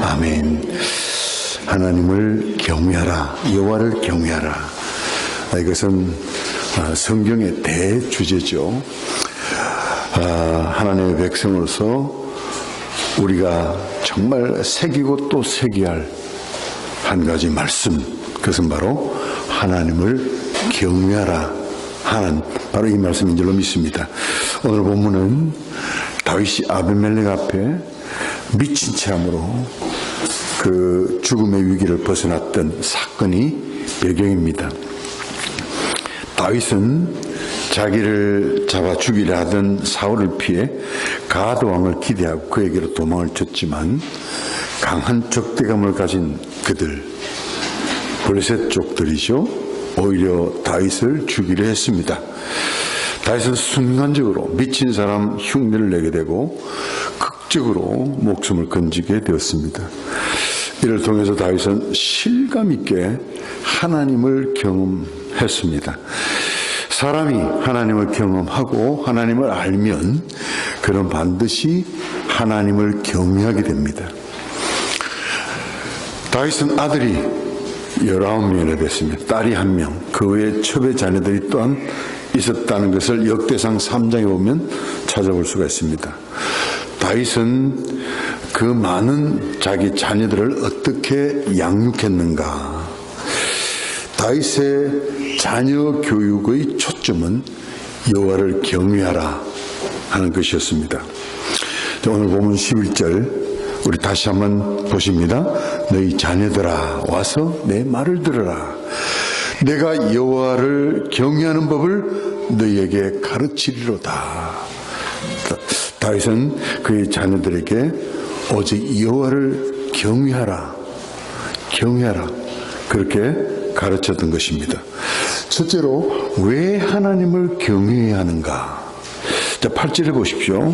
아멘. 하나님을 경외하라. 여호와를 경외하라. 이것은 성경의 대주제죠. 하나님의 백성으로서 우리가 정말 새기고 또 새겨야 할 한 가지 말씀, 그것은 바로 하나님을 경외하라 하는 바로 이 말씀인 줄로 믿습니다. 오늘 본문은 다윗이 아비멜렉 앞에 미친 채 함으로 그 죽음의 위기를 벗어났던 사건이 배경입니다. 다윗은 자기를 잡아 죽이려 하던 사울을 피해 가드 왕을 기대하고 그에게로 도망을 쳤지만 강한 적대감을 가진 그들, 블레셋 족들이죠, 오히려 다윗을 죽이려 했습니다. 다윗은 순간적으로 미친 사람 흉내를 내게 되고 극적으로 목숨을 건지게 되었습니다. 이를 통해서 다윗은 실감 있게 하나님을 경험했습니다. 사람이 하나님을 경험하고 하나님을 알면 그는 반드시 하나님을 경외하게 됩니다. 다윗은 아들이 19명이나 됐습니다. 딸이 1명, 그 외에 첩의 자녀들이 또한 있었다는 것을 역대상 3장에 보면 찾아볼 수가 있습니다. 다윗은 그 많은 자기 자녀들을 어떻게 양육했는가? 다윗의 자녀 교육의 초점은 여호와를 경외하라 하는 것이었습니다. 오늘 보면 11절 우리 다시 한번 보십니다. 너희 자녀들아 와서 내 말을 들으라. 내가 여호와를 경외하는 법을 너희에게 가르치리로다. 다윗은 그의 자녀들에게 오직 여호와를 경외하라 그렇게 가르쳤던 것입니다. 첫째로 왜 하나님을 경외해야 하는가? 자, 8절에 보십시오.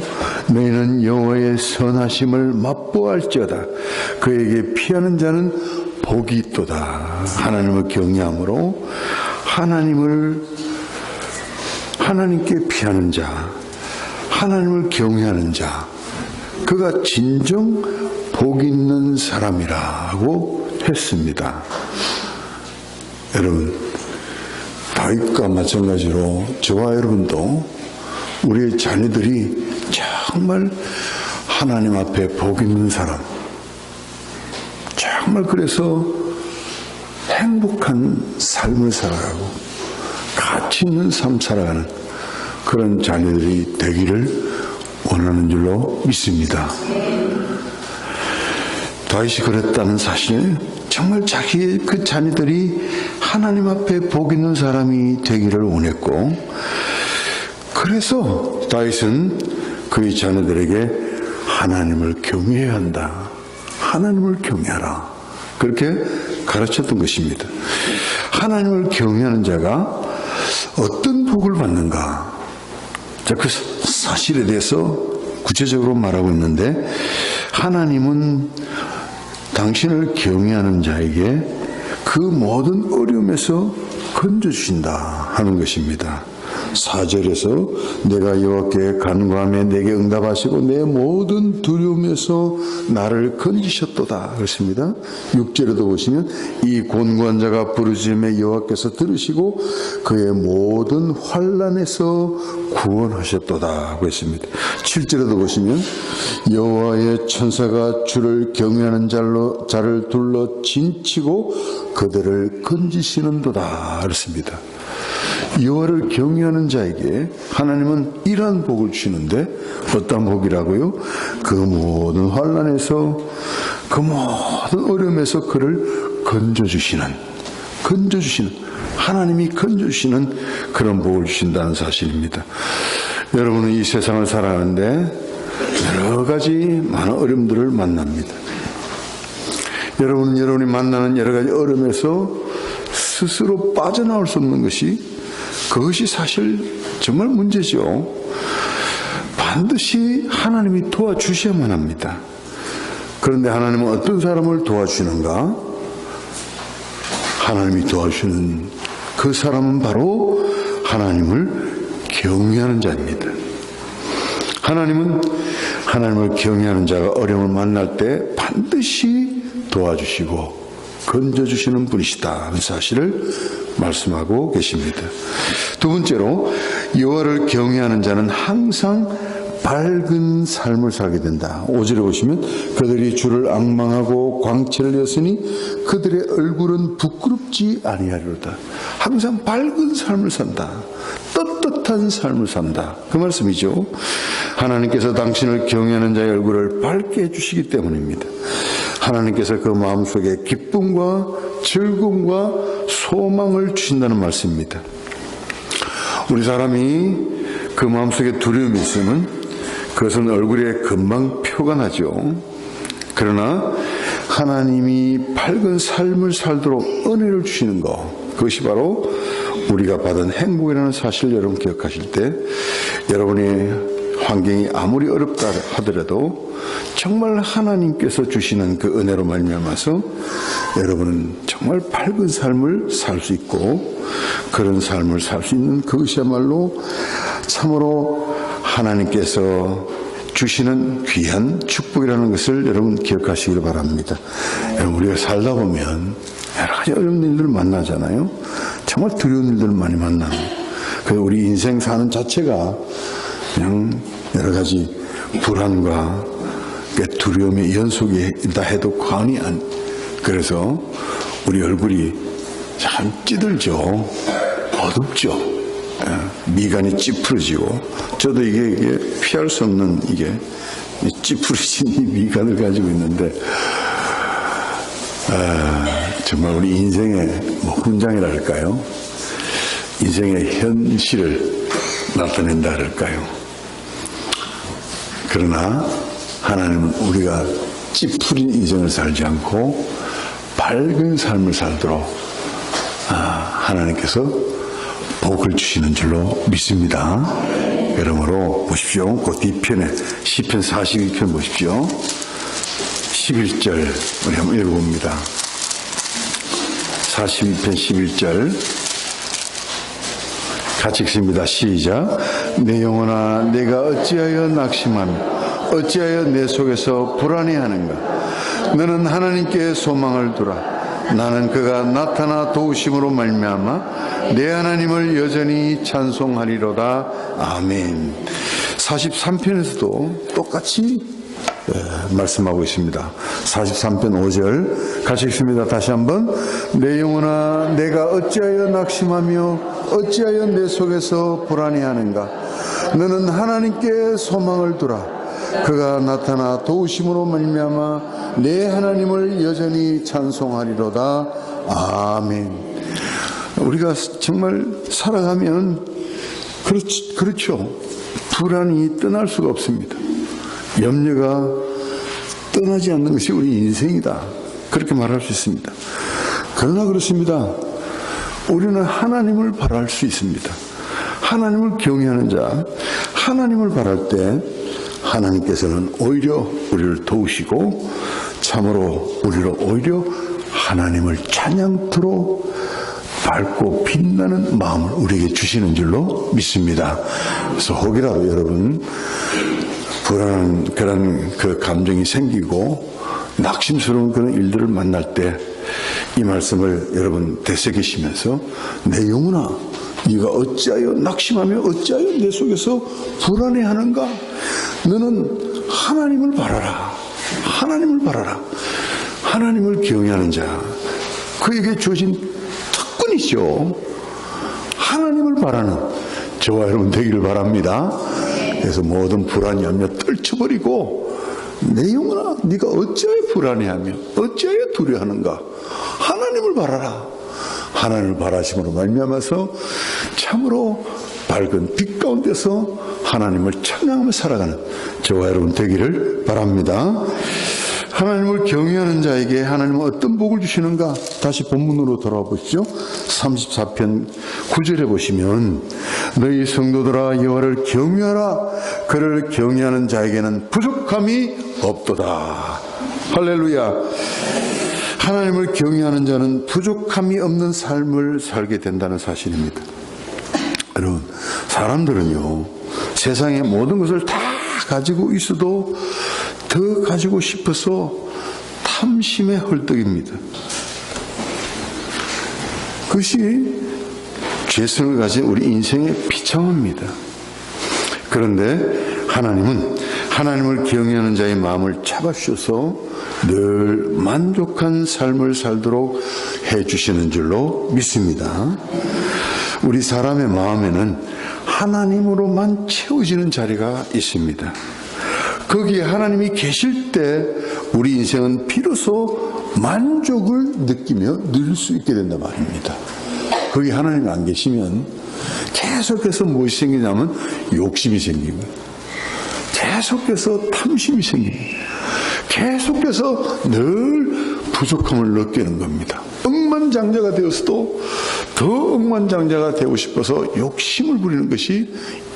너희는 여호와의 선하심을 맛보할지어다. 그에게 피하는 자는 복이 있도다. 하나님을 경외함으로 하나님께 피하는 자, 하나님을 경외하는 자, 그가 진정 복 있는 사람이라고 했습니다. 여러분, 다윗과 마찬가지로 저와 여러분도 우리의 자녀들이 정말 하나님 앞에 복 있는 사람, 정말 그래서 행복한 삶을 살아가고 가치 있는 삶 살아가는 그런 자녀들이 되기를 원하는 줄로 믿습니다. 다윗이 그랬다는 사실, 정말 자기의 그 자녀들이 하나님 앞에 복 있는 사람이 되기를 원했고, 그래서 다윗은 그의 자녀들에게 하나님을 경외해야 한다. 하나님을 경외하라. 그렇게 가르쳤던 것입니다. 하나님을 경외하는 자가 어떤 복을 받는가? 자, 그 사실에 대해서 구체적으로 말하고 있는데, 하나님은 당신을 경외하는 자에게 그 모든 어려움에서 건져주신다 하는 것입니다. 4절에서 내가 여호와께 간구하며 내게 응답하시고 내 모든 두려움에서 나를 건지셨도다 그렇습니다. 6절에도 보시면 이 곤고한 자가 부르짖음에 여호와께서 들으시고 그의 모든 환난에서 구원하셨도다 그랬습니다. 7절에도 보시면 여호와의 천사가 주를 경외하는 자를 둘러 진치고 그들을 건지시는도다 그랬습니다. 여호와를 경외하는 자에게 하나님은 이러한 복을 주시는데 어떤 복이라고요? 그 모든 환난에서, 그 모든 어려움에서 그를 건져주시는 하나님이 건져주시는 그런 복을 주신다는 사실입니다. 여러분은 이 세상을 살아가는데 여러 가지 많은 어려움들을 만납니다. 여러분은 여러분이 만나는 여러 가지 어려움에서 스스로 빠져나올 수 없는 그것이 사실 정말 문제죠. 반드시 하나님이 도와주셔야만 합니다. 그런데 하나님은 어떤 사람을 도와주시는가? 하나님이 도와주시는 그 사람은 바로 하나님을 경외하는 자입니다. 하나님은 하나님을 경외하는 자가 어려움을 만날 때 반드시 도와주시고 건져주시는 분이시다는 사실을 말씀하고 계십니다. 두 번째로 여호와를 경외하는 자는 항상 밝은 삶을 살게 된다. 5절에 보시면 그들이 주를 앙망하고 광채를 여으니 그들의 얼굴은 부끄럽지 아니하리로다. 항상 밝은 삶을 산다. 떳떳한 삶을 산다. 그 말씀이죠. 하나님께서 당신을 경외하는 자의 얼굴을 밝게 해주시기 때문입니다. 하나님께서 그 마음속에 기쁨과 즐거움과 소망을 주신다는 말씀입니다. 우리 사람이 그 마음속에 두려움이 있으면 그것은 얼굴에 금방 표가 나죠. 그러나 하나님이 밝은 삶을 살도록 은혜를 주시는 것, 그것이 바로 우리가 받은 행복이라는 사실을 여러분 기억하실 때 여러분의 환경이 아무리 어렵다 하더라도 정말 하나님께서 주시는 그 은혜로 말미암아서 여러분은 정말 밝은 삶을 살 수 있고 그런 삶을 살 수 있는 그것이야말로 참으로 하나님께서 주시는 귀한 축복이라는 것을 여러분 기억하시기를 바랍니다. 여러분 우리가 살다 보면 여러 가지 어려운 일들을 만나잖아요. 정말 두려운 일들을 많이 만나요. 그래서 우리 인생 사는 자체가 그냥 여러 가지 불안과 두려움의 연속이다 해도 과언이 안. 그래서 우리 얼굴이 참 찌들죠. 어둡죠. 미간이 찌푸러지고 저도 이게 피할 수 없는 이게 찌푸러진 이 미간을 가지고 있는데 정말 우리 인생의 훈장이랄까요? 인생의 현실을 나타낸다 할까요? 그러나 하나님은 우리가 찌푸린 인생을 살지 않고 밝은 삶을 살도록 하나님께서 복을 주시는 줄로 믿습니다. 그러므로 보십시오. 그 뒤편에 시편 42편 보십시오. 11절 우리 한번 읽어봅니다. 42편 11절 같이 읽습니다. 시작. 내 영혼아 내가 어찌하여 낙심하며 어찌하여 내 속에서 불안해하는가. 너는 하나님께 소망을 두라. 나는 그가 나타나 도우심으로 말미암아 내 하나님을 여전히 찬송하리로다. 아멘. 43편에서도 똑같이 말씀하고 있습니다. 43편 5절 같이 읽습니다. 다시 한번. 내 영혼아 내가 어찌하여 낙심하며 어찌하여 내 속에서 불안해하는가. 너는 하나님께 소망을 두라. 그가 나타나 도우심으로 말미암아 내 하나님을 여전히 찬송하리로다. 아멘. 우리가 정말 살아가면 그렇죠. 불안이 떠날 수가 없습니다. 염려가 떠나지 않는 것이 우리 인생이다. 그렇게 말할 수 있습니다. 그러나 그렇습니다. 우리는 하나님을 바랄 수 있습니다. 하나님을 경외하는 자, 하나님을 바랄 때 하나님께서는 오히려 우리를 도우시고 참으로 우리를 오히려 하나님을 찬양토록 밝고 빛나는 마음을 우리에게 주시는 줄로 믿습니다. 그래서 혹이라도 여러분 불안한 그런 그 감정이 생기고 낙심스러운 그런 일들을 만날 때 이 말씀을 여러분 되새기시면서 내 영혼아 네가 어찌하여 낙심하며 어찌하여 내 속에서 불안해하는가. 너는 하나님을 바라라. 하나님을 바라라. 하나님을 경외하는 자, 그에게 주어진 특권이죠. 하나님을 바라는 저와 여러분 되기를 바랍니다. 그래서 모든 불안 염려 떨쳐버리고 내 영혼아 네가 어찌하여 불안해하며 어찌하여 두려워하는가. 하나님을 바라라. 하나님을 바라심으로 말미암아서 참으로 밝은 빛 가운데서 하나님을 찬양하며 살아가는 저와 여러분 되기를 바랍니다. 하나님을 경외하는 자에게 하나님은 어떤 복을 주시는가. 다시 본문으로 돌아와 보시죠. 34편 9절에 보시면 너희 성도들아 여호와를 경외하라. 그를 경외하는 자에게는 부족함이 없도다. 할렐루야. 하나님을 경외하는 자는 부족함이 없는 삶을 살게 된다는 사실입니다. 여러분 사람들은요 세상의 모든 것을 다 가지고 있어도 더 가지고 싶어서 탐심의 헐떡입니다. 그것이 죄성을 가진 우리 인생의 비참합니다. 그런데 하나님은 하나님을 경외하는 자의 마음을 잡아주셔서 늘 만족한 삶을 살도록 해주시는 줄로 믿습니다. 우리 사람의 마음에는 하나님으로만 채워지는 자리가 있습니다. 거기에 하나님이 계실 때 우리 인생은 비로소 만족을 느끼며 누릴 수 있게 된단 말입니다. 거기 하나님이 안 계시면 계속해서 무엇이 생기냐면 욕심이 생기고, 계속해서 탐심이 생깁니다. 계속해서 늘 부족함을 느끼는 겁니다. 억만장자가 되었어도 더 억만장자가 되고 싶어서 욕심을 부리는 것이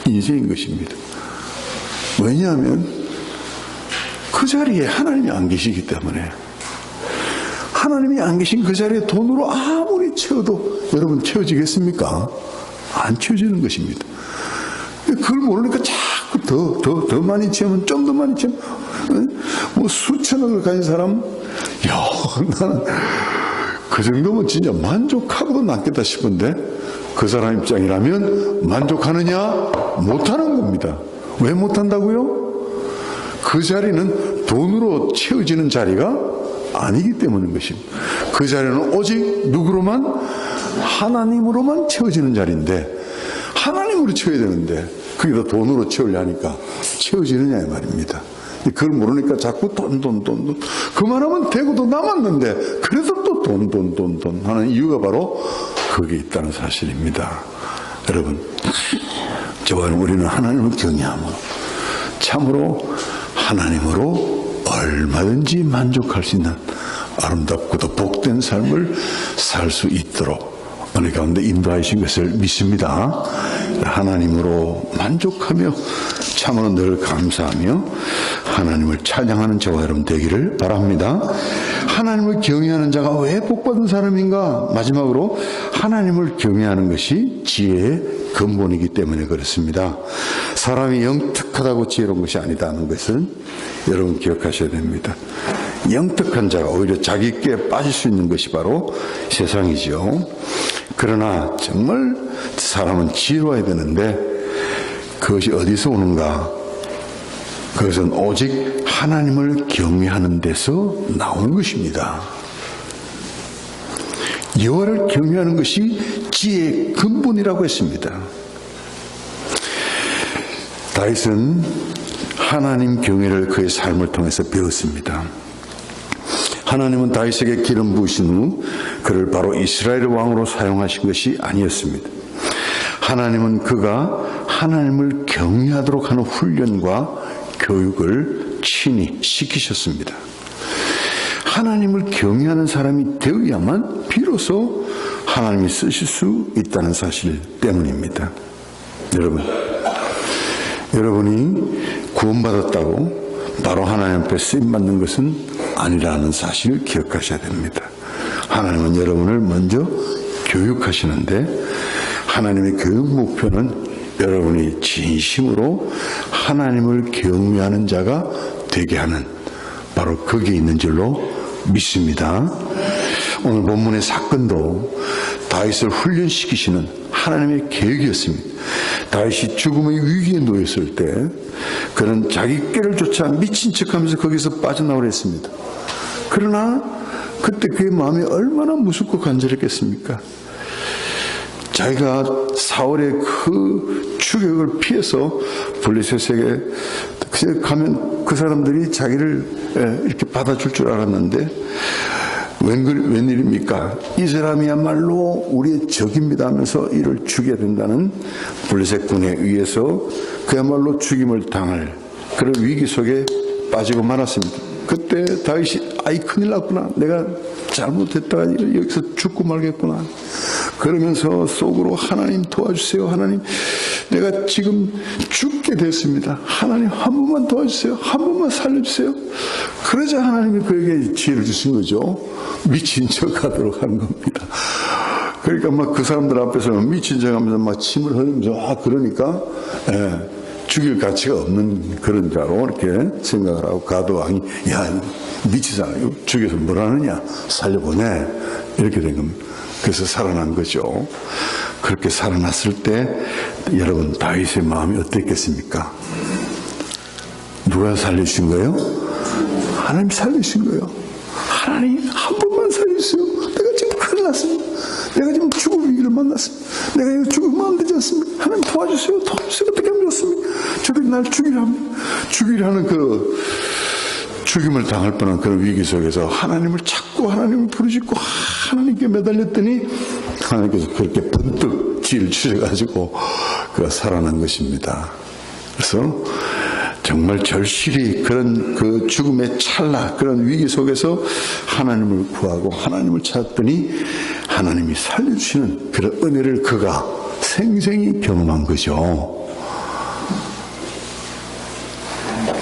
인생인 것입니다. 왜냐하면 그 자리에 하나님이 안 계시기 때문에. 하나님이 안 계신 그 자리에 돈으로 아무리 채워도 여러분 채워지겠습니까? 안 채워지는 것입니다. 그걸 모르니까 자꾸 더 많이 채우면 좀 더 많이 채우면, 뭐 수천억을 가진 사람, 나는 그 정도면 진짜 만족하고도 남겠다 싶은데, 그 사람 입장이라면 만족하느냐? 못하는 겁니다. 왜 못한다고요? 그 자리는 돈으로 채워지는 자리가 아니기 때문인 것입니다. 그 자리는 오직 누구로만? 하나님으로만 채워지는 자리인데, 하나님으로 채워야 되는데 그게 다 돈으로 채우려 하니까 채워지느냐 이 말입니다. 그걸 모르니까 자꾸 돈. 그만하면 되고도 남았는데 그래도 또 돈 하는 이유가 바로 거기에 있다는 사실입니다. 여러분, 저와 우리는 하나님을 경외하며 참으로 하나님으로 얼마든지 만족할 수 있는 아름답고도 복된 삶을 살 수 있도록 은혜 가운데 인도하신 것을 믿습니다. 하나님으로 만족하며 참으로 늘 감사하며 하나님을 찬양하는 저와 여러분 되기를 바랍니다. 하나님을 경외하는 자가 왜 복받은 사람인가? 마지막으로 하나님을 경외하는 것이 지혜의 근본이기 때문에 그렇습니다. 사람이 영특하다고 지혜로운 것이 아니다는 것은 여러분 기억하셔야 됩니다. 영특한 자가 오히려 자기께 빠질 수 있는 것이 바로 세상이죠. 그러나 정말 사람은 지혜로워야 되는데 그것이 어디서 오는가? 그것은 오직 하나님을 경외하는 데서 나오는 것입니다. 여호와를 경외하는 것이 지혜의 근본이라고 했습니다. 다윗은 하나님 경외를 그의 삶을 통해서 배웠습니다. 하나님은 다윗에게 기름 부으신 후 그를 바로 이스라엘의 왕으로 사용하신 것이 아니었습니다. 하나님은 그가 하나님을 경외하도록 하는 훈련과 교육을 친히 시키셨습니다. 하나님을 경외하는 사람이 되어야만 비로소 하나님이 쓰실 수 있다는 사실 때문입니다. 여러분이 구원받았다고 바로 하나님 앞에 쓰임받는 것은 아니라는 사실을 기억하셔야 됩니다. 하나님은 여러분을 먼저 교육하시는데 하나님의 교육 목표는 여러분이 진심으로 하나님을 경외하는 자가 되게 하는 바로 거기에 있는 줄로 믿습니다. 오늘 본문의 사건도 다윗을 훈련시키시는 하나님의 계획이었습니다. 다윗이 죽음의 위기에 놓였을 때 그는 자기 꾀를 쫓아 미친 척하면서 거기서 빠져나오려 했습니다. 그러나 그때 그의 마음이 얼마나 무섭고 간절했겠습니까? 자기가 사울의 그 추격을 피해서 블레셋에게 가면 그 사람들이 자기를 이렇게 받아줄 줄 알았는데 웬일입니까? 이 사람이야말로 우리의 적입니다 하면서 이를 죽여야 된다는 블레셋 군에 의해서 그야말로 죽임을 당할 그런 위기 속에 빠지고 말았습니다. 그때 다윗이 아이 큰일 났구나, 내가 잘못했다가 여기서 죽고 말겠구나 그러면서 속으로 하나님 도와주세요, 하나님 내가 지금 죽게 됐습니다, 하나님 한 번만 도와주세요, 한 번만 살려주세요. 그러자 하나님이 그에게 지혜를 주신 거죠. 미친 척 하도록 하는 겁니다. 그러니까 막 그 사람들 앞에서 미친 척 하면서 막 침을 흘리면서 그러니까 죽일 가치가 없는 그런 자로 이렇게 생각을 하고 가드 왕이 야 미치잖아. 이거 죽여서 뭘 하느냐. 살려보내. 이렇게 된 겁니다. 그래서 살아난 거죠. 그렇게 살아났을 때 여러분 다윗의 마음이 어땠겠습니까? 누가 살려주신 거예요? 하나님 살려주신 거예요. 하나님 한 번만 살려주세요. 내가 지금 큰일 났습니다. 내가 지금 죽을 위기를 만났습니다. 내가 이거 죽으면 안 되지 않습니까? 하나님 도와주세요. 도와주세요. 어떻게 하면 좋습니까? 저들이 날 죽이려 합니다. 죽이려는 그 죽임을 당할 뻔한 그런 위기 속에서 하나님을 찾고 하나님을 부르짖고 하나님께 매달렸더니 하나님께서 그렇게 번뜩 지혜를 주셔가지고 그가 살아난 것입니다. 그래서 정말 절실히 그런 그 죽음의 찰나 그런 위기 속에서 하나님을 구하고 하나님을 찾았더니 하나님이 살려주시는 그런 은혜를 그가 생생히 경험한 거죠.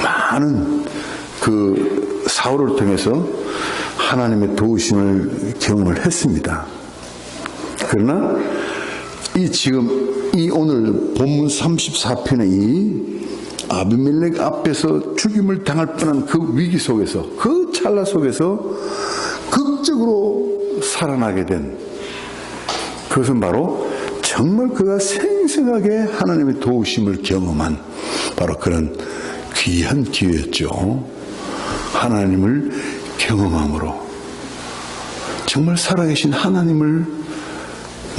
많은 그 사울을 통해서 하나님의 도우심을 경험을 했습니다. 그러나 지금 오늘 본문 34편의 이 아비멜렉 앞에서 죽임을 당할 뻔한 그 위기 속에서 그 찰나 속에서 극적으로 살아나게 된 그것은 바로 정말 그가 생생하게 하나님의 도우심을 경험한 바로 그런 귀한 기회였죠. 하나님을 경험함으로 정말 살아계신 하나님을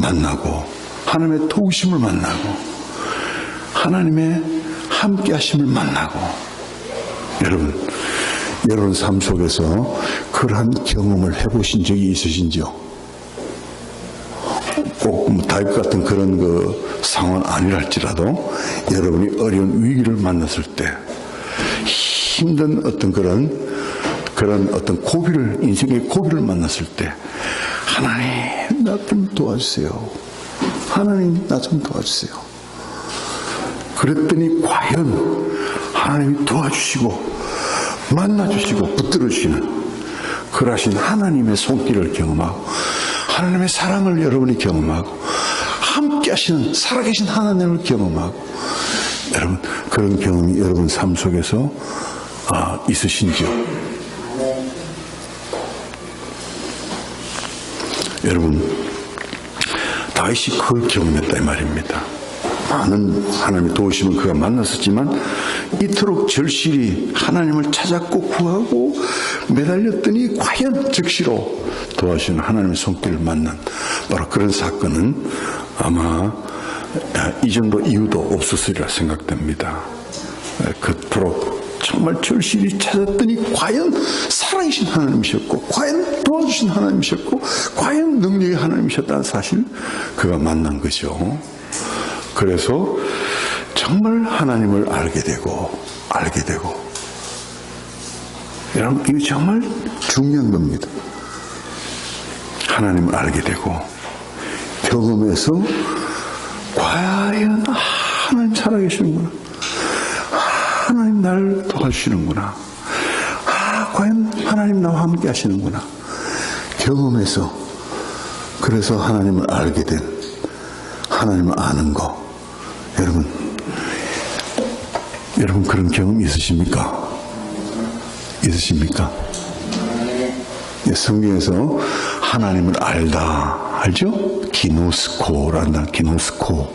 만나고 하나님의 도우심을 만나고 하나님의 함께 하심을 만나고 여러분 삶 속에서 그러한 경험을 해보신 적이 있으신지요? 꼭 다윗 같은 그런 그 상황은 아니랄지라도 여러분이 어려운 위기를 만났을 때 힘든 어떤 그런 어떤 고비를 인생의 고비를 만났을 때 하나님 나 좀 도와주세요. 하나님 나 좀 도와주세요. 그랬더니 과연 하나님이 도와주시고 만나주시고 붙들어주시는 그러하신 하나님의 손길을 경험하고 하나님의 사랑을 여러분이 경험하고 함께 하시는 살아계신 하나님을 경험하고 여러분 그런 경험이 여러분 삶 속에서 있으신지요? 여러분 다윗이 그걸 경험했다 이 말입니다. 많은 하나님의 도우심을 그가 만났었지만 이토록 절실히 하나님을 찾았고 구하고 매달렸더니 과연 즉시로 도와주시는 하나님의 손길을 만난 바로 그런 사건은 아마 이전도 이유도 없었으리라 생각됩니다. 그토록 정말 절실히 찾았더니 과연 살아계신 하나님이셨고 과연 도와주신 하나님이셨고 과연 능력의 하나님이셨다는 사실 그가 만난 거죠. 그래서 정말 하나님을 알게 되고 여러분 이게 정말 중요한 겁니다. 하나님을 알게 되고 경험해서 과연 하나님 살아계시는구나, 하나님 나를 도와주시는구나, 과연 하나님 나와 함께 하시는구나 경험해서 그래서 하나님을 알게 된 하나님을 아는 거 여러분 그런 경험 있으십니까? 성경에서 하나님을 알다 알죠? 기노스코란다. 기노스코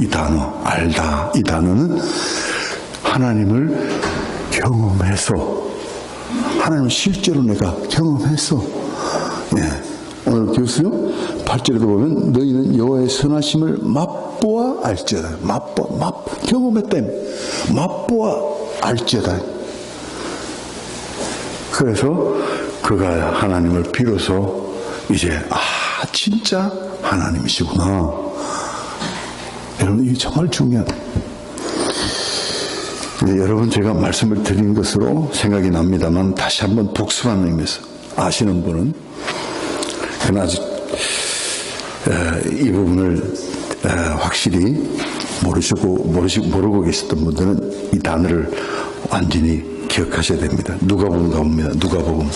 이 단어 알다 이 단어는 하나님을 경험해서 하나님을 실제로 내가 경험해서 오늘 교수요 8절에도 보면 너희는 여호와의 선하심을 맛보아 알지어다. 경험했다. 맛보아 알지어다. 그래서 그가 하나님을 비로소 이제 진짜 하나님이시구나. 여러분 이게 정말 중요한. 여러분 제가 말씀을 드린 것으로 생각이 납니다만 다시 한번 복습하는 의미에서 아시는 분은 그러나 아직 이 부분을 확실히 모르고 계셨던 분들은 이 단어를 완전히 기억하셔야 됩니다. 누가복음 가봅니다. 누가복음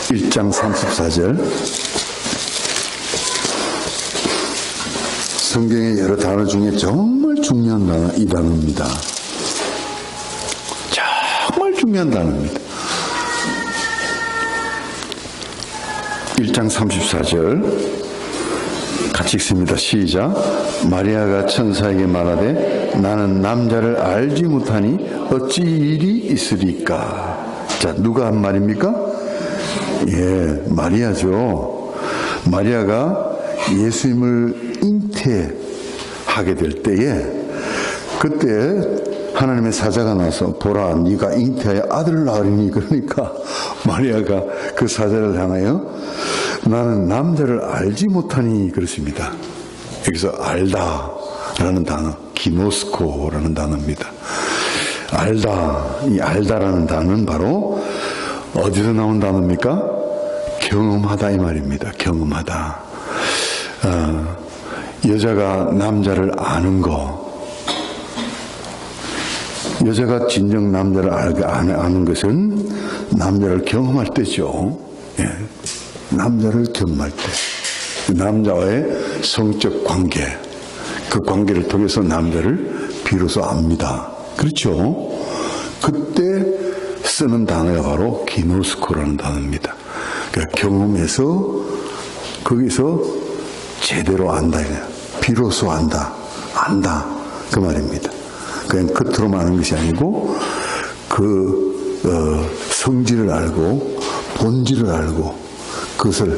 1장 1장 34절. 성경의 여러 단어 중에 정말 중요한 단어, 이 단어입니다. 정말 중요한 단어입니다. 1장 34절 같이 읽습니다. 시작. 마리아가 천사에게 말하되 나는 남자를 알지 못하니 어찌 일이 있으리까. 자, 누가 한 말입니까? 예, 마리아죠. 마리아가 예수님을 잉태하게 될 때에 그때 하나님의 사자가 나서 보라 네가 잉태하여 아들을 낳으리니. 그러니까 마리아가 그 사자를 향하여 나는 남자를 알지 못하니 그렇습니다. 여기서 알다라는 단어, 기노스코라는 단어입니다. 알다, 이 알다라는 단어는 바로 어디서 나온 단어입니까? 경험하다 이 말입니다. 경험하다. 여자가 남자를 아는 거, 여자가 진정 남자를 아는 것은 남자를 경험할 때죠. 예. 남자를 경험할 때, 남자와의 성적 관계, 그 관계를 통해서 남자를 비로소 압니다. 그렇죠? 그때 쓰는 단어가 바로 기노스코라는 단어입니다. 그러니까 경험해서 거기서 제대로 안다, 비로소 안다 그 말입니다. 그냥 겉으로만 아는 것이 아니고 그 성질을 알고 본질을 알고 그것을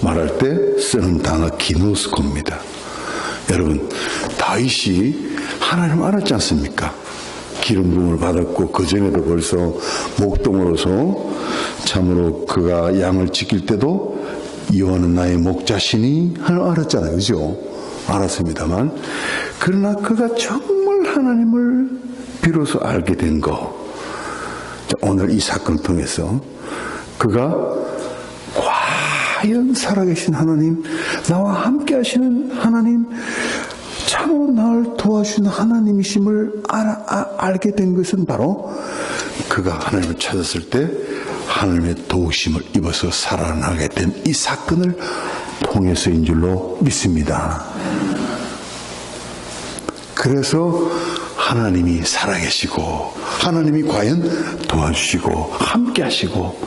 말할 때 쓰는 단어 기노스코입니다. 여러분, 다윗이 하나님 알았지 않습니까? 기름 부음을 받았고 그 전에도 벌써 목동으로서 참으로 그가 양을 지킬 때도 여호와는 나의 목자시니 하나님 알았잖아요. 그죠? 알았습니다만 그러나 그가 정말 하나님을 비로소 알게 된 거, 오늘 이 사건을 통해서 그가 과연 살아계신 하나님, 나와 함께 하시는 하나님, 참으로 나를 도와주시는 하나님이심을 알게 된 것은 바로 그가 하나님을 찾았을 때 하나님의 도우심을 입어서 살아나게 된 이 사건을 통해서인 줄로 믿습니다. 그래서 하나님이 살아계시고 하나님이 과연 도와주시고 함께 하시고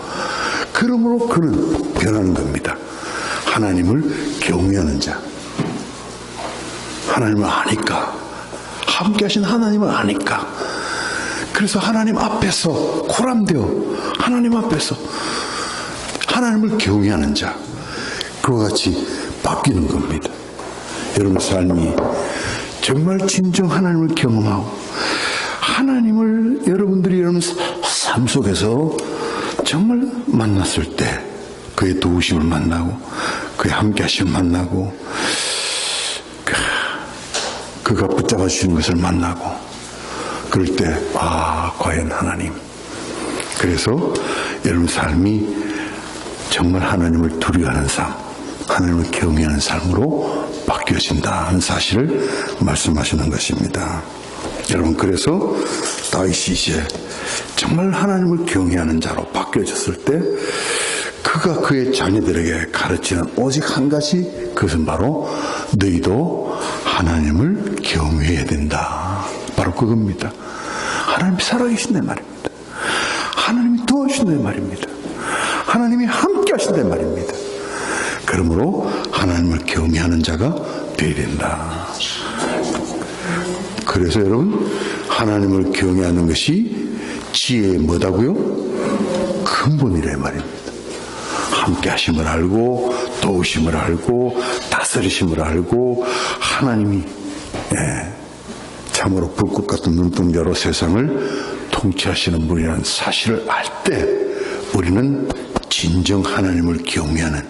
그러므로 그는 변하는 겁니다. 하나님을 경외하는 자, 하나님을 아니까, 함께 하신 하나님을 아니까, 그래서 하나님 앞에서 코람되어 하나님 앞에서 하나님을 경외하는 자, 그와 같이 바뀌는 겁니다. 여러분 삶이 정말 진정 하나님을 경험하고 하나님을 여러분들이 여러분 삶 속에서 정말 만났을 때 그의 도우심을 만나고 그의 함께 하심을 만나고 그가 붙잡아 주시는 것을 만나고 그럴 때 과연 하나님. 그래서 여러분 삶이 정말 하나님을 두려워하는 삶, 하나님을 경외하는 삶으로 바뀌어진다는 사실을 말씀하시는 것입니다. 여러분, 그래서 다윗이 이제 정말 하나님을 경외하는 자로 바뀌어졌을 때 그가 그의 자녀들에게 가르치는 오직 한 가지, 그것은 바로 너희도 하나님을 경외해야 된다. 바로 그겁니다. 하나님이 살아계신다 말입니다. 하나님이 도와주신다 말입니다. 하나님이 함께 하신다 말입니다. 그러므로 하나님을 경외하는 자가 되어야 된다. 그래서 여러분, 하나님을 경외하는 것이 지혜의 뭐다고요? 근본이라 말입니다. 함께 하심을 알고 도우심을 알고 다스리심을 알고 하나님이 참으로 불꽃 같은 눈동자로 세상을 통치하시는 분이라는 사실을 알 때 우리는 진정 하나님을 경외하는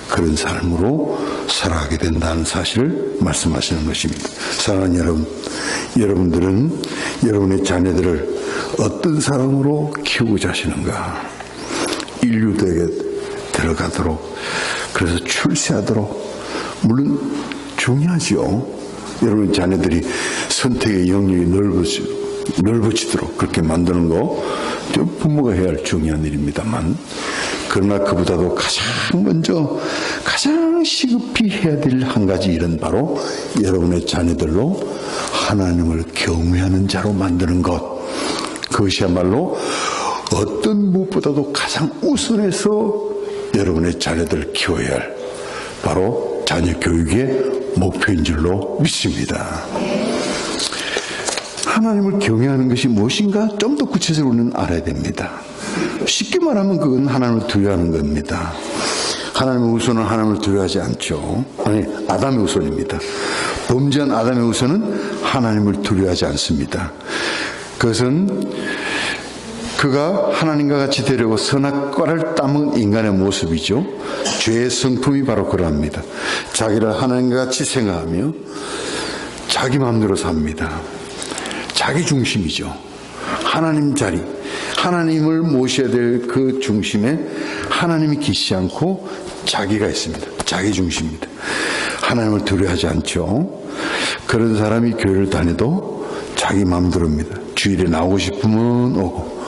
그런 삶으로 살아가게 된다는 사실을 말씀하시는 것입니다. 사랑하는 여러분, 여러분들은 여러분의 자녀들을 어떤 사람으로 키우고자 하시는가? 인류대에 들어가도록, 그래서 출세하도록, 물론 중요하죠. 여러분 자녀들이 선택의 영역이 넓어지도록 그렇게 만드는 거 부모가 해야 할 중요한 일입니다만, 그러나 그보다도 가장 먼저 가장 시급히 해야 될 한 가지 일은 바로 여러분의 자녀들로 하나님을 경외하는 자로 만드는 것. 그것이야말로 어떤 무엇보다도 가장 우선해서 여러분의 자녀들을 키워야 할 바로 자녀 교육의 목표인 줄로 믿습니다. 하나님을 경외하는 것이 무엇인가 좀 더 구체적으로는 알아야 됩니다. 쉽게 말하면 그건 하나님을 두려워하는 겁니다. 하나님의 우선은 하나님을 두려워하지 않죠. 아니, 아담의 우선입니다. 범죄한 아담의 우선은 하나님을 두려워하지 않습니다. 그것은 그가 하나님과 같이 되려고 선악과를 따먹은 인간의 모습이죠. 죄의 성품이 바로 그러합니다. 자기를 하나님과 같이 생각하며 자기 마음대로 삽니다. 자기 중심이죠. 하나님 자리, 하나님을 모셔야 될 그 중심에 하나님이 계시지 않고 자기가 있습니다. 자기 중심입니다. 하나님을 두려워하지 않죠. 그런 사람이 교회를 다녀도 자기 마음대로입니다. 주일에 나오고 싶으면 오고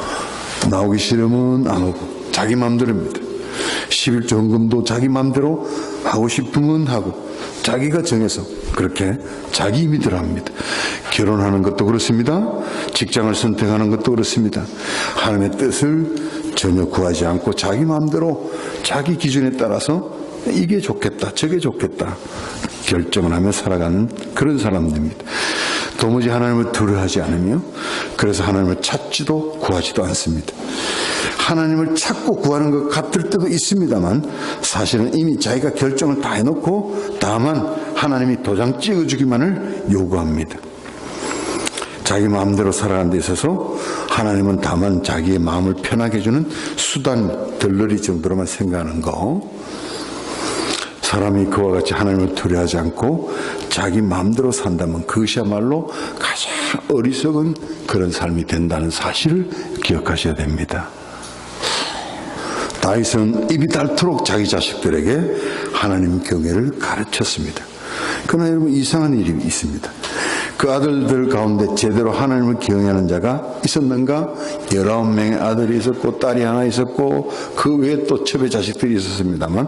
나오기 싫으면 안 오고 자기 마음대로입니다. 11조 헌금도 자기 마음대로 하고 싶으면 하고 자기가 정해서 그렇게 자기 임의대로 합니다. 결혼하는 것도 그렇습니다. 직장을 선택하는 것도 그렇습니다. 하나님의 뜻을 전혀 구하지 않고 자기 마음대로 자기 기준에 따라서 이게 좋겠다 저게 좋겠다 결정을 하며 살아가는 그런 사람들입니다. 도무지 하나님을 두려워하지 않으며 그래서 하나님을 찾지도 구하지도 않습니다. 하나님을 찾고 구하는 것 같을 때도 있습니다만 사실은 이미 자기가 결정을 다 해놓고 다만 하나님이 도장 찍어주기만을 요구합니다. 자기 마음대로 살아가는 데 있어서 하나님은 다만 자기의 마음을 편하게 해주는 수단, 덜러리 정도로만 생각하는 거. 사람이 그와 같이 하나님을 두려워하지 않고 자기 마음대로 산다면 그것이야말로 가장 어리석은 그런 삶이 된다는 사실을 기억하셔야 됩니다. 다윗은 입이 닳도록 자기 자식들에게 하나님 경외를 가르쳤습니다. 그러나 여러분 이상한 일이 있습니다. 그 아들들 가운데 제대로 하나님을 경외하는 자가 있었는가? 19명의 아들이 있었고 딸이 하나 있었고 그 외에 또 첩의 자식들이 있었습니다만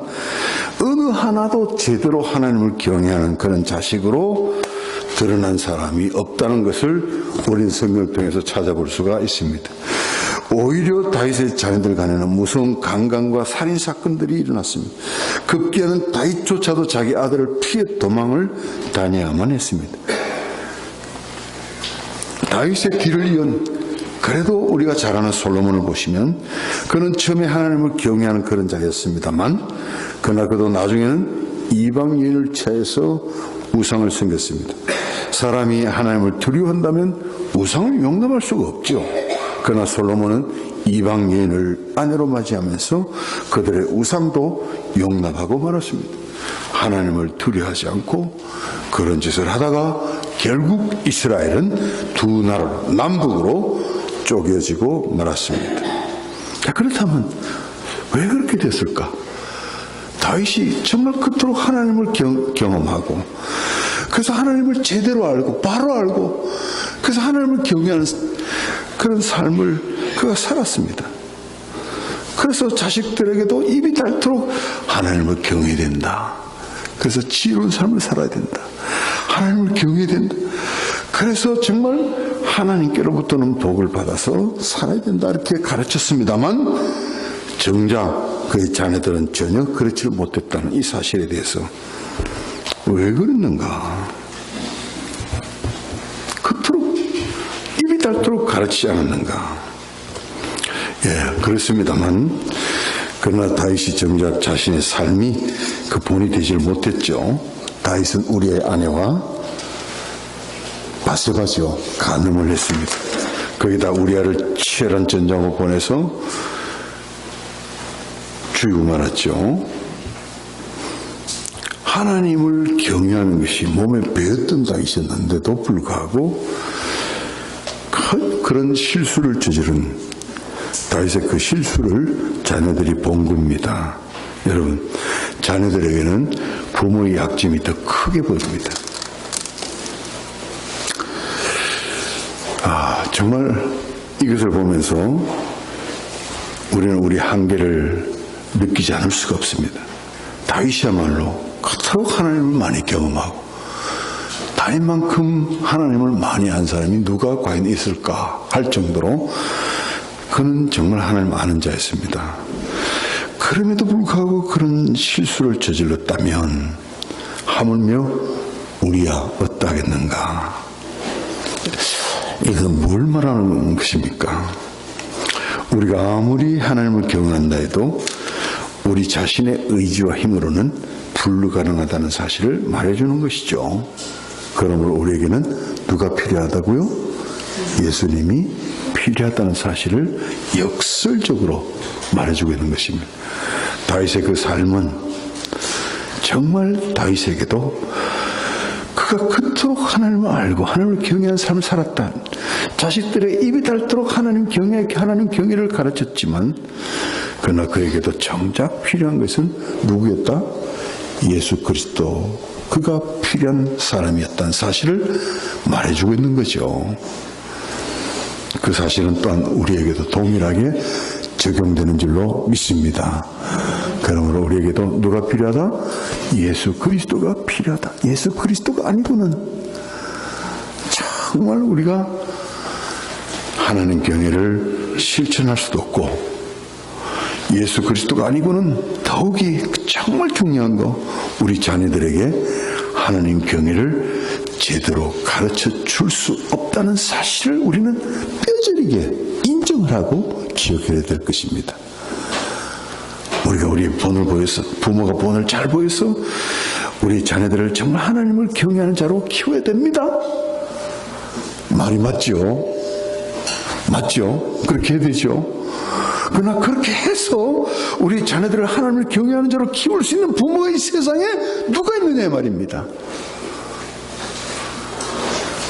어느 하나도 제대로 하나님을 경외하는 그런 자식으로 드러난 사람이 없다는 것을 우리는 성경을 통해서 찾아볼 수가 있습니다. 오히려 다윗의 자녀들 간에는 무서운 강간과 살인사건들이 일어났습니다. 급기야는 다윗조차도 자기 아들을 피해 도망을 다녀야만 했습니다. 다윗의 뒤를 이은 그래도 우리가 잘 아는 솔로몬을 보시면 그는 처음에 하나님을 경외하는 그런 자였습니다만 그러나 그도 나중에는 이방 여인을 취해서 우상을 섬겼습니다. 사람이 하나님을 두려워한다면 우상을 용납할 수가 없죠. 그러나 솔로몬은 이방 여인을 아내로 맞이하면서 그들의 우상도 용납하고 말았습니다. 하나님을 두려워하지 않고 그런 짓을 하다가 결국 이스라엘은 두 나라로 남북으로 쪼개지고 말았습니다. 그렇다면 왜 그렇게 됐을까? 다윗이 정말 그토록 하나님을 경험하고 그래서 하나님을 제대로 알고 바로 알고 그래서 하나님을 경외하는 그런 삶을 그가 살았습니다. 그래서 자식들에게도 입이 닳도록 하나님을 경외해야 된다. 그래서 지혜로운 삶을 살아야 된다. 하나님을 경외해야 된다. 그래서 정말 하나님께로부터는 복을 받아서 살아야 된다. 이렇게 가르쳤습니다만 정작 그의 자녀들은 전혀 그렇지 못했다는 이 사실에 대해서 왜 그랬는가? 그토록 입이 닳도록 가르치지 않았는가? 예, 그렇습니다만 그러나 다윗이 정작 자신의 삶이 그 본이 되질 못했죠. 다윗은 우리의 아내와 바세바죠. 간음을 했습니다. 거기다 우리아를 치열한 전장으로 보내서 죽이고 말았죠. 하나님을 경외하는 것이 몸에 배었던 다윗이었는데도 불구하고 그런 실수를 저지른 다윗의 그 실수를 자녀들이 본 겁니다. 여러분, 자녀들에게는 부모의 약점이 더 크게 보입니다. 정말 이것을 보면서 우리는 우리 한계를 느끼지 않을 수가 없습니다. 다윗이야말로 그토록 하나님을 많이 경험하고 다윗만큼 하나님을 많이 한 사람이 누가 과연 있을까 할 정도로 그는 정말 하나님 아는 자였습니다. 그럼에도 불구하고 그런 실수를 저질렀다면 하물며 우리야 어떠하겠는가? 이건 뭘 말하는 것입니까? 우리가 아무리 하나님을 경외한다 해도 우리 자신의 의지와 힘으로는 불가능하다는 사실을 말해주는 것이죠. 그러므로 우리에게는 누가 필요하다고요? 예수님이 필요하다는 사실을 역설적으로 말해주고 있는 것입니다. 다윗의 그 삶은 정말 다윗에게도 그가 그토록 하나님을 알고 하나님을 경외한 삶을 살았다. 자식들의 입이 닳도록 하나님 경외를 가르쳤지만 그러나 그에게도 정작 필요한 것은 누구였다? 예수 그리스도. 그가 필요한 사람이었다는 사실을 말해주고 있는 거죠. 그 사실은 또한 우리에게도 동일하게 적용되는 줄로 믿습니다. 그러므로 우리에게도 누가 필요하다? 예수 그리스도가 필요하다. 예수 그리스도가 아니고는 정말 우리가 하나님 경외를 실천할 수도 없고 예수 그리스도가 아니고는 더욱이 정말 중요한 거 우리 자녀들에게 하나님 경외를 제대로 가르쳐 줄 수 없다는 사실을 우리는 뼈저리게 인정을 하고 기억해야 될 것입니다. 우리가 우리의 본을 보여서 부모가 본을 잘 보여서 우리 자녀들을 정말 하나님을 경외하는 자로 키워야 됩니다. 말이 맞죠? 맞죠? 그렇게 해야 되죠. 그러나 그렇게 해서 우리 자녀들을 하나님을 경외하는 자로 키울 수 있는 부모가 이 세상에 누가 있느냐 말입니다.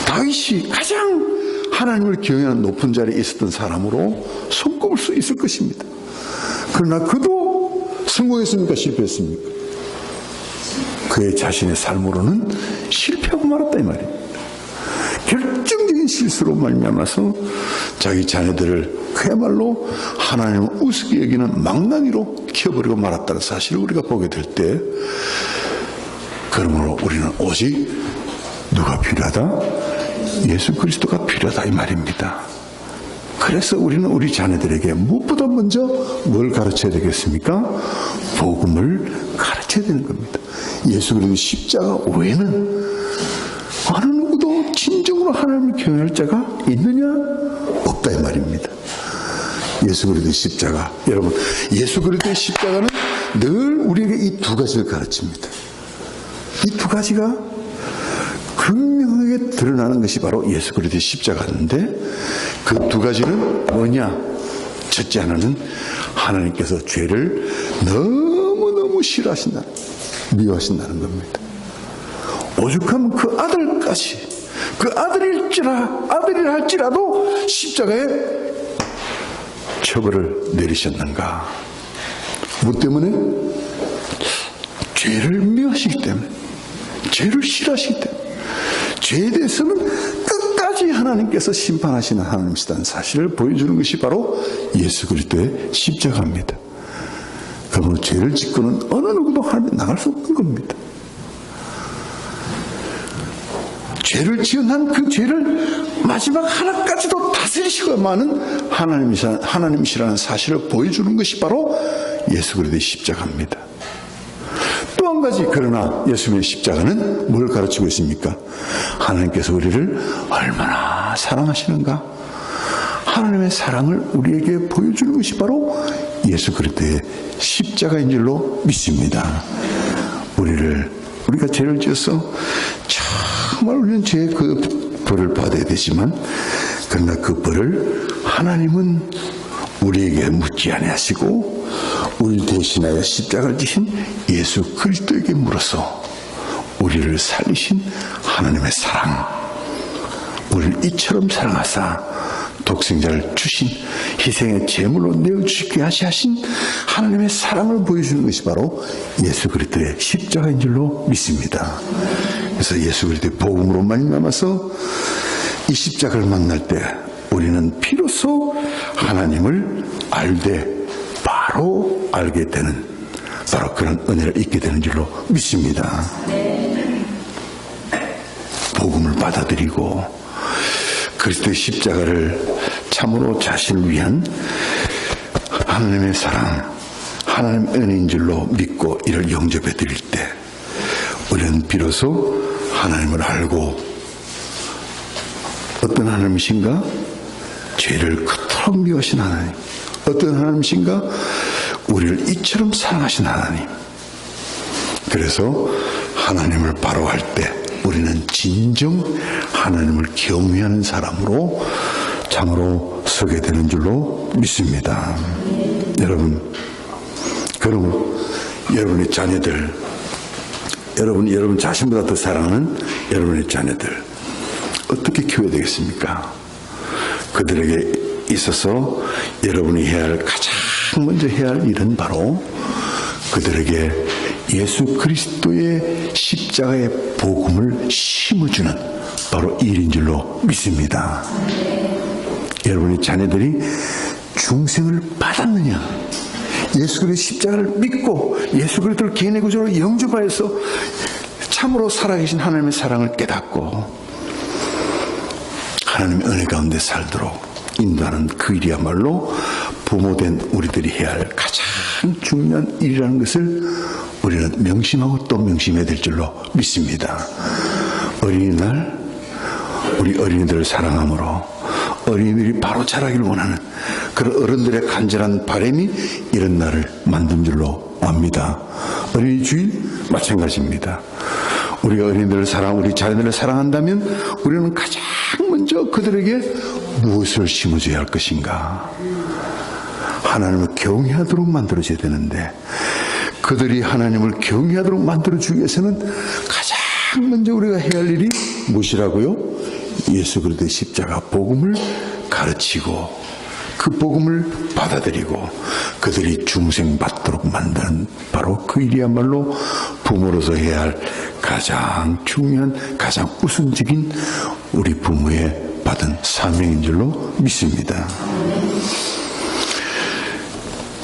다윗이 가장 하나님을 경외하는 높은 자리에 있었던 사람으로 손꼽을 수 있을 것입니다. 그러나 그도 성공했습니까? 실패했습니까? 그의 자신의 삶으로는 실패하고 말았다 이 말입니다. 결정적인 실수로 말미암아서 자기 자녀들을 그야말로 하나님을 우습게 여기는 망나니로 키워버리고 말았다는 사실을 우리가 보게 될 때 그러므로 우리는 오직 누가 필요하다? 예수 그리스도가 필요하다 이 말입니다. 그래서 우리는 우리 자녀들에게 무엇보다 먼저 뭘 가르쳐야 되겠습니까? 복음을 가르쳐야 되는 겁니다. 예수 그리스도 십자가 외에는 어느 누구도 진정으로 하나님을 경외할 자가 있느냐? 없다 이 말입니다. 예수 그리스도의 십자가, 여러분 예수 그리스도의 십자가는 늘 우리에게 이 두 가지를 가르칩니다. 이 두 가지가 분명하게 드러나는 것이 바로 예수 그리스도의 십자가인데 그 두 가지는 뭐냐? 첫째 하나는 하나님께서 죄를 너무너무 싫어하신다, 미워하신다는 겁니다. 오죽하면 그 아들까지, 그 아들이라 할지라도 십자가에 처벌을 내리셨는가? 뭐 때문에? 죄를 미워하시기 때문에, 죄를 싫어하시기 때문에, 죄에 대해서는 끝까지 하나님께서 심판하시는 하나님이시다는 사실을 보여주는 것이 바로 예수 그리스도의 십자가입니다. 그러므로 죄를 짓고는 어느 누구도 하나님 나갈 수 없는 겁니다. 죄를 지은 그 죄를 마지막 하나까지도 다스리시고만은 하나님이시라는 사실을 보여주는 것이 바로 예수 그리스도의 십자가입니다. 또 한 가지, 그러나 예수님의 십자가는 뭘 가르치고 있습니까? 하나님께서 우리를 얼마나 사랑하시는가? 하나님의 사랑을 우리에게 보여주는 것이 바로 예수 그리스도의 십자가인 줄로 믿습니다. 우리가 죄를 지어서 정말 우리는 죄의 그 벌을 받아야 되지만 그러나 그 벌을 하나님은 우리에게 묻지 아니하시고 우리 대신하여 십자가를 지신 예수 그리스도에게 물어서 우리를 살리신 하나님의 사랑, 우리를 이처럼 사랑하사 독생자를 주신 희생의 제물로 내어주시게 하신 하나님의 사랑을 보여주는 것이 바로 예수 그리스도의 십자가인 줄로 믿습니다. 그래서 예수 그리스도의 복음으로 말미암아서 이 십자가를 만날 때 우리는 비로소 하나님을 알되 바로 알게 되는 바로 그런 은혜를 잊게 되는 줄로 믿습니다. 복음을 받아들이고 그리스도의 십자가를 참으로 자신을 위한 하나님의 사랑, 하나님의 은혜인 줄로 믿고 이를 영접해 드릴 때 우리는 비로소 하나님을 알고 어떤 하나님이신가? 죄를 그토록 미워하신 하나님. 어떤 하나님이신가? 우리를 이처럼 사랑하신 하나님. 그래서 하나님을 바로할 때 우리는 진정 하나님을 경외하는 사람으로 참으로 서게 되는 줄로 믿습니다. 여러분, 그럼 여러분의 자녀들, 여러분 자신보다 더 사랑하는 여러분의 자녀들 어떻게 키워야 되겠습니까? 그들에게 있어서 여러분이 해야 할 가장 먼저 해야 할 일은 바로 그들에게 예수 그리스도의 십자가의 복음을 심어주는 바로 이 일인 줄로 믿습니다. 여러분의 자녀들이 중생을 받았느냐? 예수 그리스도의 십자가를 믿고 예수 그리스도를 개인의 구주로 영접하여서 참으로 살아계신 하나님의 사랑을 깨닫고 하나님의 은혜 가운데 살도록 인도하는 그 일이야말로 부모된 우리들이 해야 할 가장 중요한 일이라는 것을 우리는 명심하고 또 명심해야 될 줄로 믿습니다. 어린이날 우리 어린이들을 사랑함으로 어린이들이 바로 자라기를 원하는 그런 어른들의 간절한 바람이 이런 날을 만든 줄로 압니다. 어린이 주일 마찬가지입니다. 우리 어린이들을 우리 자녀들을 사랑한다면 우리는 가장 먼저 그들에게 무엇을 심어줘야 할 것인가? 하나님을 경외하도록 만들어줘야 되는데 그들이 하나님을 경외하도록 만들어주기 위해서는 가장 먼저 우리가 해야 할 일이 무엇이라고요? 예수 그리스도의 십자가 복음을 가르치고 그 복음을 받아들이고 그들이 중생받도록 만드는 바로 그 일이야말로 부모로서 해야 할 가장 중요한 가장 우선적인 우리 부모의 받은 사명인 줄로 믿습니다.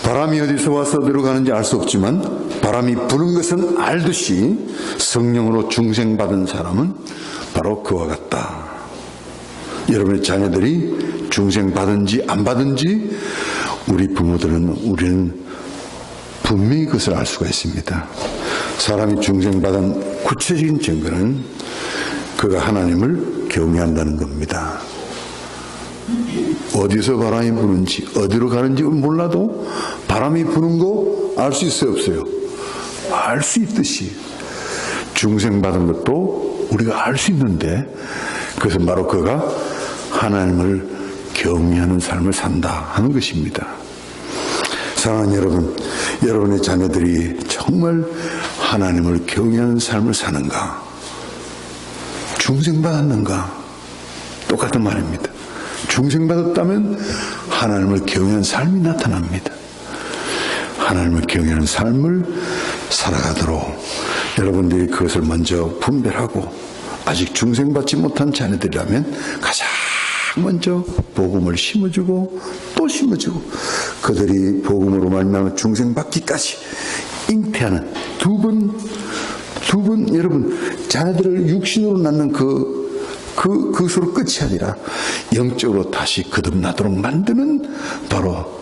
바람이 어디서 와서 어디로 가는지 알 수 없지만 바람이 부는 것은 알듯이 성령으로 중생받은 사람은 바로 그와 같다. 여러분의 자녀들이 중생받은지 안 받은지 우리는 분명히 그것을 알 수가 있습니다. 사람이 중생받은 구체적인 증거는 그가 하나님을 경외한다는 겁니다. 어디서 바람이 부는지 어디로 가는지 몰라도 바람이 부는 거 알 수 있어요 없어요? 알 수 있듯이 중생받은 것도 우리가 알 수 있는데 그것은 바로 그가 하나님을 경외하는 삶을 산다 하는 것입니다. 사랑하는 여러분, 여러분의 자녀들이 정말 하나님을 경외하는 삶을 사는가? 중생받았는가? 똑같은 말입니다. 중생받았다면 하나님을 경외하는 삶이 나타납니다. 하나님을 경외하는 삶을 살아가도록 여러분들이 그것을 먼저 분별하고 아직 중생받지 못한 자녀들이라면 가장 먼저 복음을 심어주고 또 심어주고 그들이 복음으로 말미암아 중생받기까지 잉태하는 두 번 여러분 자녀들을 육신으로 낳는 그것으로 끝이 아니라 영적으로 다시 거듭나도록 만드는 바로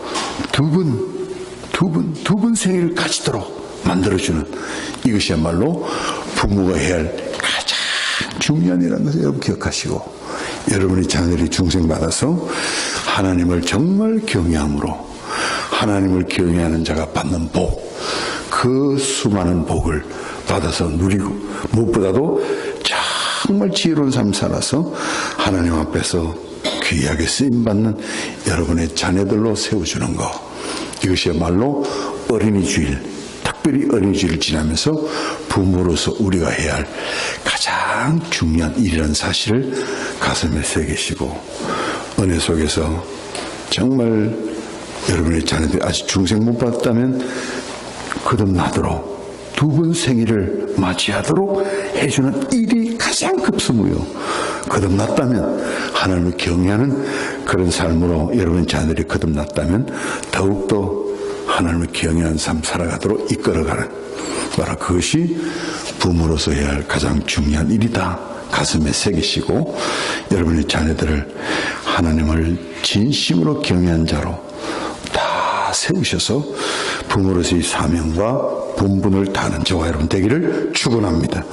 두 번 생일을 가지도록 만들어주는 이것이야말로 부모가 해야 할 가장 중요한 일이라는 것을 여러분 기억하시고 여러분의 자녀들이 중생받아서 하나님을 정말 경외함으로 하나님을 경외하는 자가 받는 복, 그 수많은 복을 받아서 누리고 무엇보다도 정말 지혜로운 삶 살아서 하나님 앞에서 귀하게 쓰임받는 여러분의 자녀들로 세워주는 것, 이것이야말로 어린이 주일, 특별히 어린이 주일을 지나면서 부모로서 우리가 해야 할 가장 중요한 일이라는 사실을 가슴에 새기시고 은혜 속에서 정말 여러분의 자녀들이 아직 중생 못 받았다면 거듭나도록 두 번 생일을 맞이하도록 해주는 일이 가장 급선무요. 거듭났다면 하나님을 경외하는 그런 삶으로 여러분 자녀들이 거듭났다면 더욱더 하나님을 경외하는 삶 살아가도록 이끌어가는, 바로 그것이 부모로서 해야 할 가장 중요한 일이다. 가슴에 새기시고 여러분의 자녀들을 하나님을 진심으로 경외한 자로 다 세우셔서 부모로서의 사명과 본분을 다하는 저와 여러분 되기를 축원합니다.